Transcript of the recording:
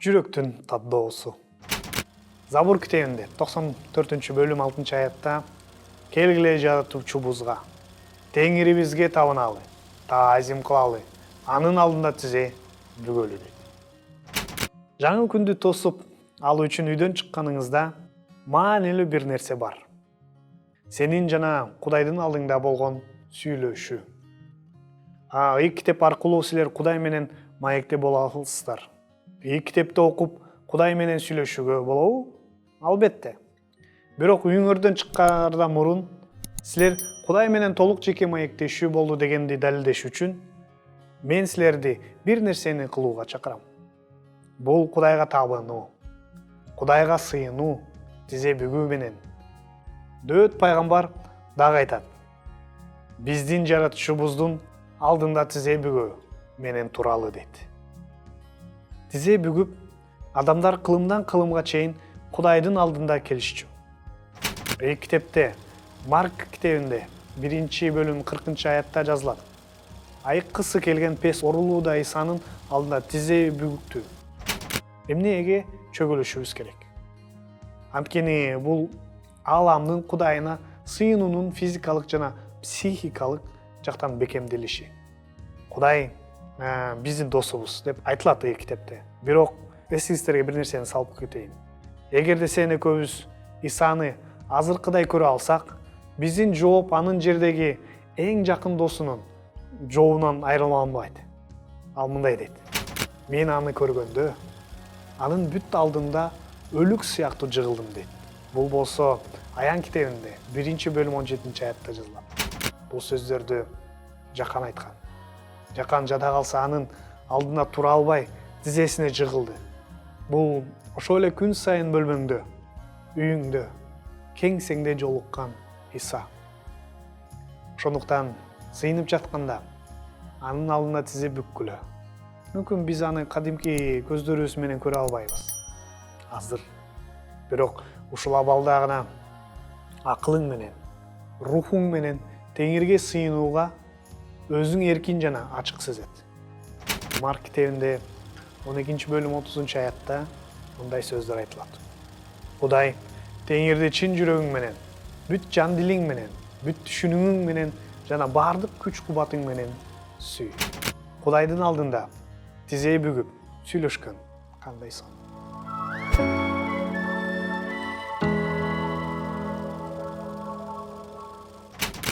Жүрөктүн таттоосу. Забур китебинде 94-бөлүм 6-аятта келгиле жаратуучубузга, Теңирибизге табыналы, таазим кылалы, анын алдында тизе бүгөлү дейт. Жаңы күндү тосуп алуу үчүн үйдөн чыкканыңызда маанилүү бир нерсе бар. Сенин жана Кудайдын алдыңда болгон сүйлөшүү. Ыйык китеп аркылуу силер Кудай менен маекте боло аласыздар. Ыйык китепти окуп Кудай менен сүйлөшүүгө болобу? Албетте. Бирок үйүңөрдөн чыккаардан мурун силер Кудай менен толук жеке маектешүү болду дегенди далилдеш үчүн мен силерди бир нерсени кылууга чакырам. Бул Кудайга табынуу, Кудайга сыйынуу, тизе бүгүү менен. Дөөт пайгамбар дагы айтат: биздин жаратуучубуздун алдында тизе бүгүү менен туралы дейт. Тизе бүгүп, адамдар кылымдан кылымга чейин Кудайдын алдында келишчү. Ыйык китепте Марк китебинде 1-бөлүм 40-аятта жазылат. Айыккысы келген пес орулууда Исанын алдында тизе бүгүктү. Эмнеге чөгүлүшүбүз керек? Анткени бул ааламдын Кудайына сыйынуунун физикалык жана психикалык жактан бекемделиши. Кудай биздин досубуз деп айтылат ыйык китепте. Бирок эсиңизтерге бир нерсени салып кетейин. Эгерде сен экөөбүз Исаны азыркыдай көрө алсак, биздин жооп анын жердеги эң жакын досунун жообунан айрыла албайт. Ал мындай дейт: мен аны көргөндө, анын бүт алдында өлүк сыяктуу жыгылдым дейт. Бул болсо Аян китебинде 1-бөлүм 17-аятта жазылат. Бул сөздөрдү Жакан айткан. Жакан жада калса анын алдына тура албай, тизесине жыгылды. Бул ошол эле күн сайын бөлмөңдө, үйүңдө, кеңсеңде жолуккан Иса. Ошондуктан сыйынып жатканда анын алдына тизе бүккүлө. Мүмкүн биз аны кадимки көздөрүбүз менен көрө албайбыз. Азыр. Бирок ушул абалда гана акылың менен, рухуң менен Теңирге сыйынууга өзүң эркин жана ачык сезет. Марк китебинде 12-бөлүм 30-аятта мындай сөздөр айтылат. Кудай Теңирди чын жүрөгүң менен, бүт жан дилиң менен, бүт түшүнүңүң менен жана бардык күч-кубатың менен сүй. Кудайдын алдында тизе бүгүп сүйлөшкөн кандай сон.